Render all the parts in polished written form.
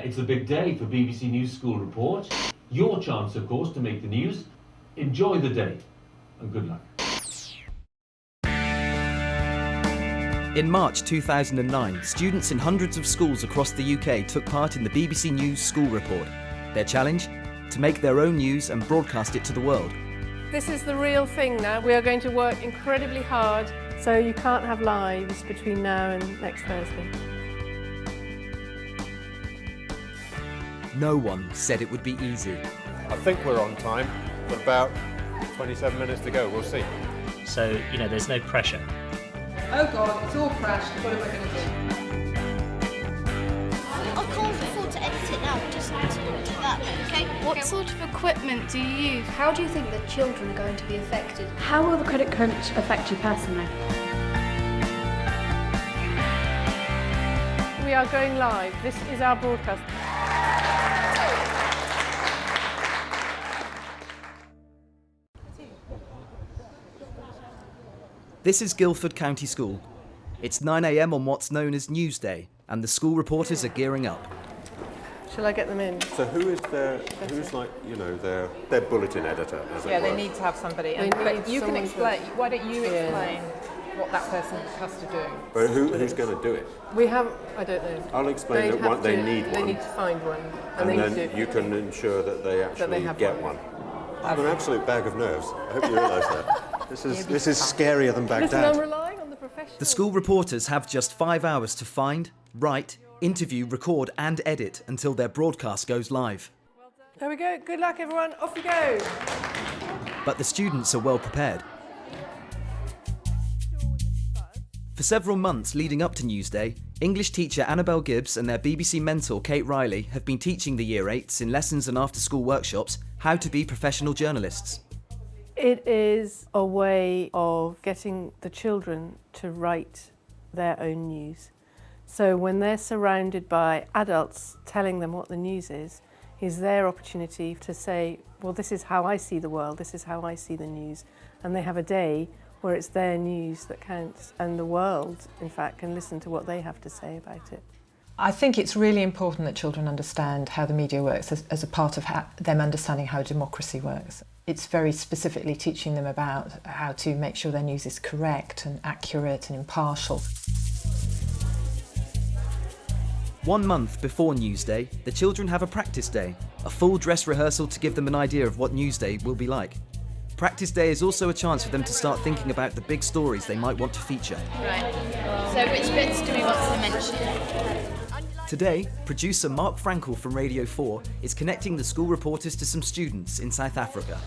It's a big day for BBC News School Report. Your chance, of course, to make the news. Enjoy the day, and good luck. In March 2009, students in hundreds of schools across the UK took part in the BBC News School Report. Their challenge? To make their own news and broadcast it to the world. This is the real thing now. We are going to work incredibly hard, so you can't have lives between now and next Thursday. No one said it would be easy. I think we're on time, but about 27 minutes to go, we'll see. So, there's no pressure. Oh God, it's all crashed. What am I going to do? I can't afford to edit it now. Just do that, okay? What sort of equipment do you use? How do you think the children are going to be affected? How will the credit crunch affect you personally? We are going live. This is our broadcast. This is Guildford County School. It's 9 a.m. on what's known as Newsday, and the school reporters are gearing up. Shall I get them in? So who's their bulletin editor, as it were? They need to have somebody. But you can explain. Why don't you explain what that person has to do? But who's going to do it? I don't know. I'll explain that they need one. They need to find one. And then you can ensure that they actually get one. I'm an absolute bag of nerves. I hope you realise that. This is scarier than Baghdad. Listen, I'm relying on the professionals. The school reporters have just 5 hours to find, write, interview, record and edit until their broadcast goes live. There we go. Good luck, everyone. Off we go. But the students are well prepared. For several months leading up to Newsday, English teacher Annabel Gibbs and their BBC mentor Kate Riley have been teaching the Year 8s in lessons and after-school workshops how to be professional journalists. It is a way of getting the children to write their own news. So when they're surrounded by adults telling them what the news is their opportunity to say, well, this is how I see the world, this is how I see the news. And they have a day where it's their news that counts, and the world, in fact, can listen to what they have to say about it. I think it's really important that children understand how the media works as a part of them understanding how democracy works. It's very specifically teaching them about how to make sure their news is correct and accurate and impartial. 1 month before Newsday, the children have a practice day, a full dress rehearsal to give them an idea of what Newsday will be like. Practice day is also a chance for them to start thinking about the big stories they might want to feature. Right. So which bits do we want to mention? Today, producer Mark Frankel from Radio 4 is connecting the school reporters to some students in South Africa.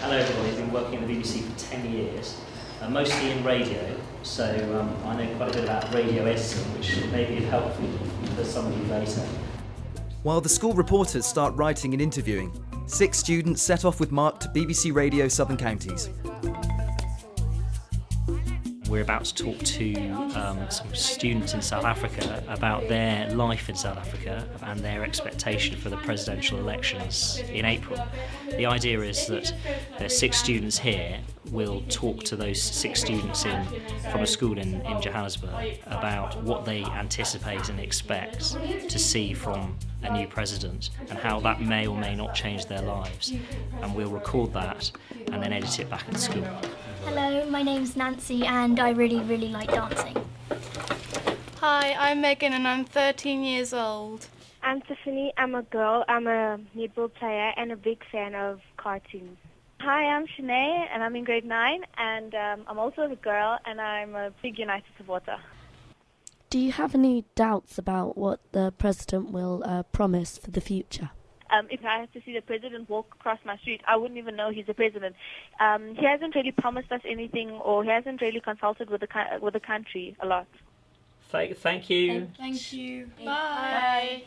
Hello everybody, I've been working in the BBC for 10 years, mostly in radio, so I know quite a bit about radio editing, which may be helpful for some of you later. While the school reporters start writing and interviewing, 6 students set off with Mark to BBC Radio Southern Counties. We're about to talk to some students in South Africa about their life in South Africa and their expectation for the presidential elections in April. The idea is that there's 6 students here. We'll talk to those 6 students from a school in Johannesburg about what they anticipate and expect to see from a new president and how that may or may not change their lives. And we'll record that and then edit it back at school. Hello, my name's Nancy and I really, really like dancing. Hi, I'm Megan and I'm 13 years old. I'm Tiffany, I'm a girl, I'm a netball player and a big fan of cartoons. Hi, I'm Shanae and I'm in grade 9 and I'm also a girl and I'm a big United supporter. Do you have any doubts about what the president will promise for the future? If I had to see the president walk across my street, I wouldn't even know he's the president. He hasn't really promised us anything, or he hasn't really consulted with the country a lot. Thank you. Thank you. Bye.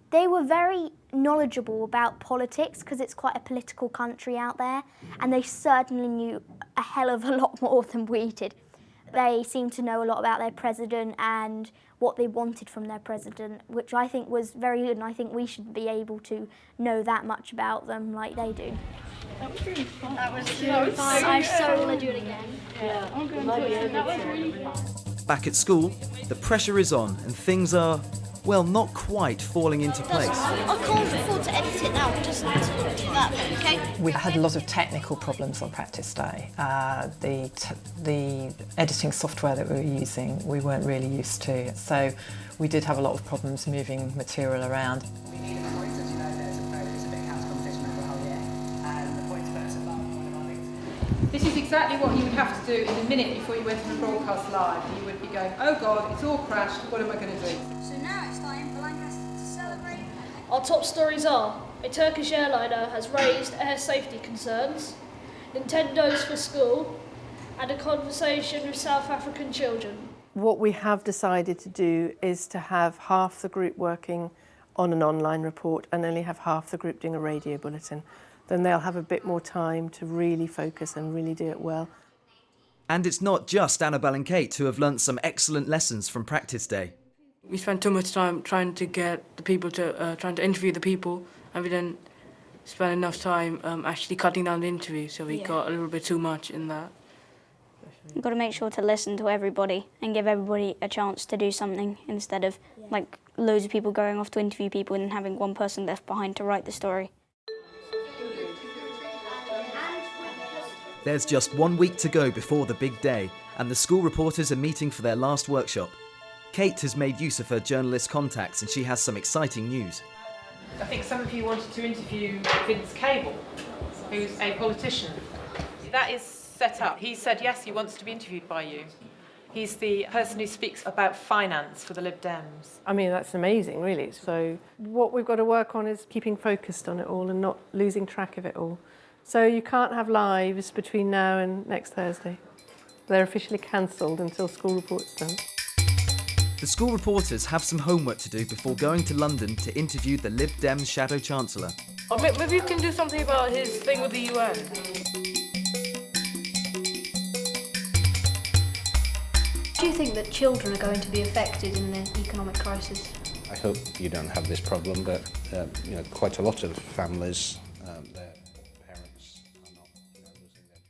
They were very knowledgeable about politics because it's quite a political country out there, and they certainly knew a hell of a lot more than we did. They seemed to know a lot about their president and what they wanted from their president, which I think was very good, and I think we should be able to know that much about them like they do. That was really fun. That was really fun. I so want to do it again. Yeah, I'm going to. That was really fun. Back at school, the pressure is on and things are, well, not quite falling into place. I can't afford to edit it now, just do that, okay? We had a lot of technical problems on practice day. The editing software that we were using, we weren't really used to. So we did have a lot of problems moving material around. This is exactly what you would have to do in the minute before you went to the broadcast live. You would be going, oh God, it's all crashed, what am I going to do? So now it's time for Lancaster to celebrate. Our top stories are: a Turkish airliner has raised air safety concerns, Nintendos for school, and a conversation with South African children. What we have decided to do is to have half the group working on an online report and only have half the group doing a radio bulletin. Then they'll have a bit more time to really focus and really do it well. And it's not just Annabel and Kate who have learnt some excellent lessons from practice day. We spent too much time trying to get the people to, trying to interview the people, and we didn't spend enough time actually cutting down the interview, so we got a little bit too much in that. You've got to make sure to listen to everybody and give everybody a chance to do something instead of like loads of people going off to interview people and having one person left behind to write the story. There's just 1 week to go before the big day, and the school reporters are meeting for their last workshop. Kate has made use of her journalist contacts and she has some exciting news. I think some of you wanted to interview Vince Cable, who's a politician. That is set up. He said yes, he wants to be interviewed by you. He's the person who speaks about finance for the Lib Dems. I mean, that's amazing, really. So what we've got to work on is keeping focused on it all and not losing track of it all. So you can't have lives between now and next Thursday. They're officially cancelled until school report's done. The school reporters have some homework to do before going to London to interview the Lib Dems Shadow Chancellor. Or maybe you can do something about his thing with the UN. Do you think that children are going to be affected in the economic crisis? I hope you don't have this problem, but quite a lot of families, their parents are not losing their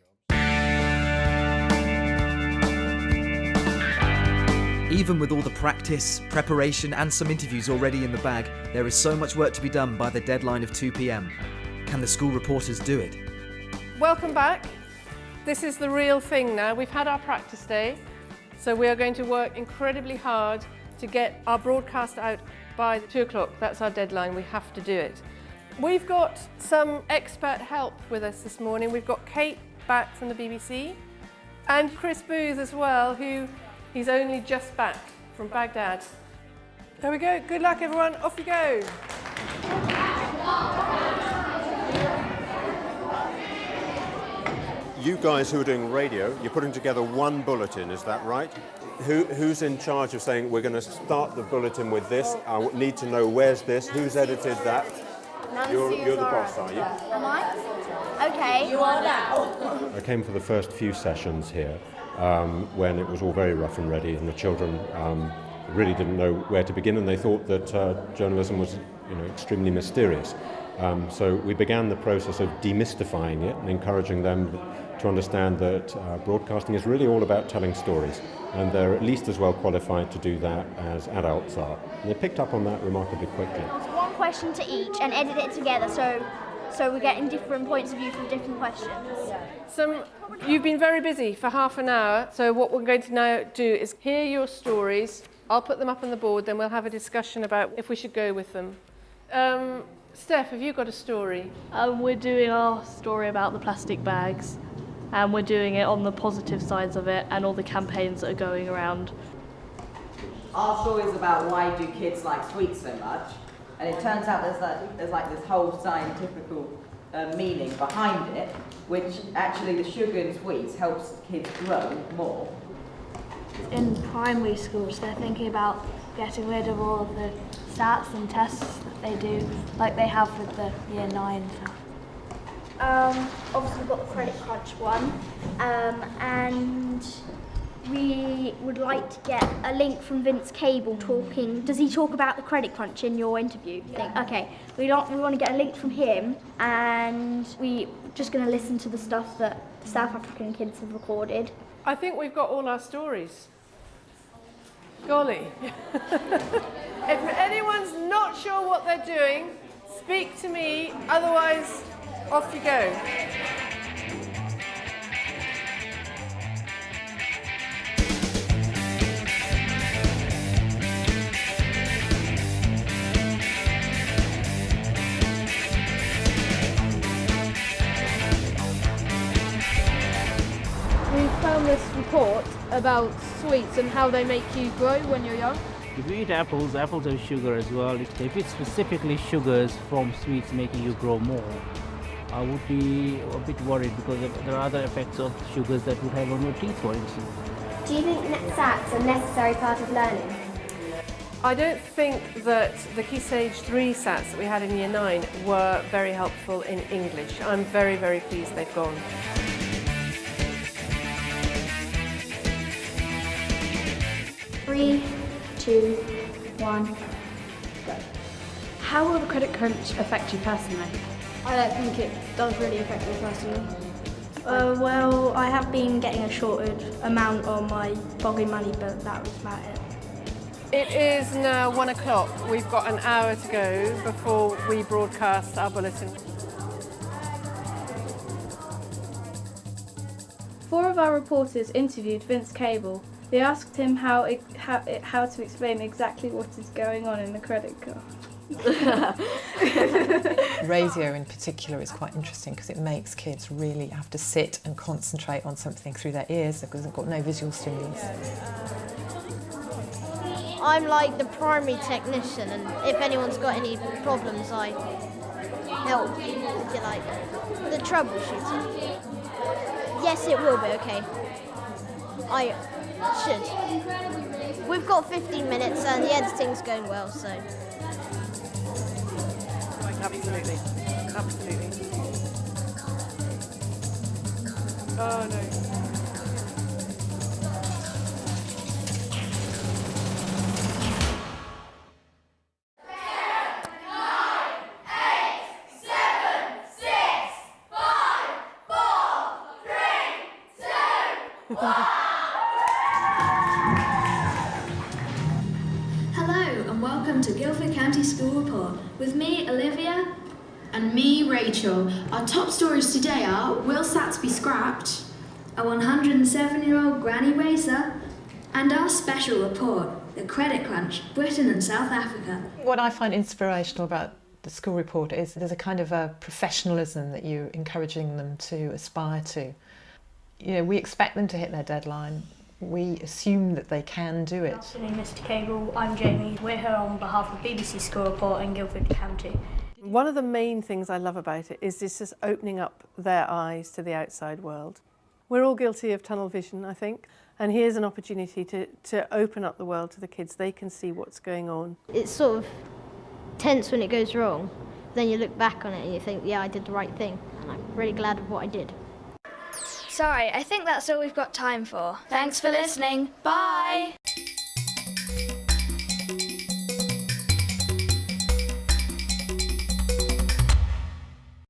jobs. Even with all the practice, preparation and some interviews already in the bag, there is so much work to be done by the deadline of 2 p.m. Can the school reporters do it? Welcome back. This is the real thing now. We've had our practice day, so we are going to work incredibly hard to get our broadcast out by 2 o'clock. That's our deadline. We have to do it. We've got some expert help with us this morning. We've got Kate back from the BBC and Chris Booth as well, who he's only just back from Baghdad. There we go. Good luck, everyone. Off you go. You guys who are doing radio, you're putting together one bulletin, is that right? Who's in charge of saying, we're going to start the bulletin with this, I need to know where's this, who's edited that? You're the boss, are you? Am I? Okay. You are now. I came for the first few sessions here when it was all very rough and ready, and the children really didn't know where to begin, and they thought that journalism was extremely mysterious. So we began the process of demystifying it and encouraging them to understand that broadcasting is really all about telling stories, and they're at least as well qualified to do that as adults are. And they picked up on that remarkably quickly. One question to each and edit it together so we're getting different points of view from different questions. You've been very busy for half an hour, so what we're going to now do is hear your stories. I'll put them up on the board, then we'll have a discussion about if we should go with them. Steph, have you got a story? We're doing our story about the plastic bags, and we're doing it on the positive sides of it and all the campaigns that are going around. Our story is about why do kids like sweets so much, and it turns out there's like this whole scientific meaning behind it, which actually the sugar in sweets helps kids grow more. In primary schools, they're thinking about getting rid of all of the stats and tests that they do, like they have with the year 9 stuff. Obviously we've got the credit crunch one, and we would like to get a link from Vince Cable talking. Does he talk about the credit crunch in your interview? Yeah. Okay, we want to get a link from him, and we're just going to listen to the stuff that the South African kids have recorded. I think we've got all our stories. Golly. If anyone's not sure what they're doing, speak to me, otherwise off you go. We found this report about sweets and how they make you grow when you're young. If you eat apples, apples have sugar as well. If it's specifically sugars from sweets making you grow more, I would be a bit worried because there are other effects of sugars that would have on your teeth, for instance. Do you think SATs are a necessary part of learning? I don't think that the Key Stage 3 SATs that we had in Year 9 were very helpful in English. I'm very, very pleased they've gone. Three, 2, 1, go. How will the credit crunch affect you personally? I don't think it does really affect me personally. Well, I have been getting a shorted amount on my boggy money, but that was about it. It is now 1 o'clock. We've got an hour to go before we broadcast our bulletin. 4 of our reporters interviewed Vince Cable. They asked him how to explain exactly what is going on in the credit card. Radio in particular is quite interesting because it makes kids really have to sit and concentrate on something through their ears because they've got no visual stimulus. I'm like the primary technician, and if anyone's got any problems, I help, if you like, the troubleshooting. Yes, it will be, okay. I should. We've got 15 minutes and the editing's going well, so. Absolutely. Absolutely. Oh no. Hello and welcome to Guildford County School Report with me, Olivia. And me, Rachel. Our top stories today are: will SATs be scrapped? A 107-year-old granny racer. And our special report, the credit crunch, Britain and South Africa. What I find inspirational about the school report is there's a kind of a professionalism that you're encouraging them to aspire to. You know, we expect them to hit their deadline. We assume that they can do it. Good afternoon, Mr. Cable. I'm Jamie. We're here on behalf of BBC School Report in Guildford County. One of the main things I love about it is this just opening up their eyes to the outside world. We're all guilty of tunnel vision, I think, and here's an opportunity to open up the world to the kids. They can see what's going on. It's sort of tense when it goes wrong. Then you look back on it and you think, yeah, I did the right thing, and I'm really glad of what I did. Sorry, I think that's all we've got time for. Thanks for listening. Bye!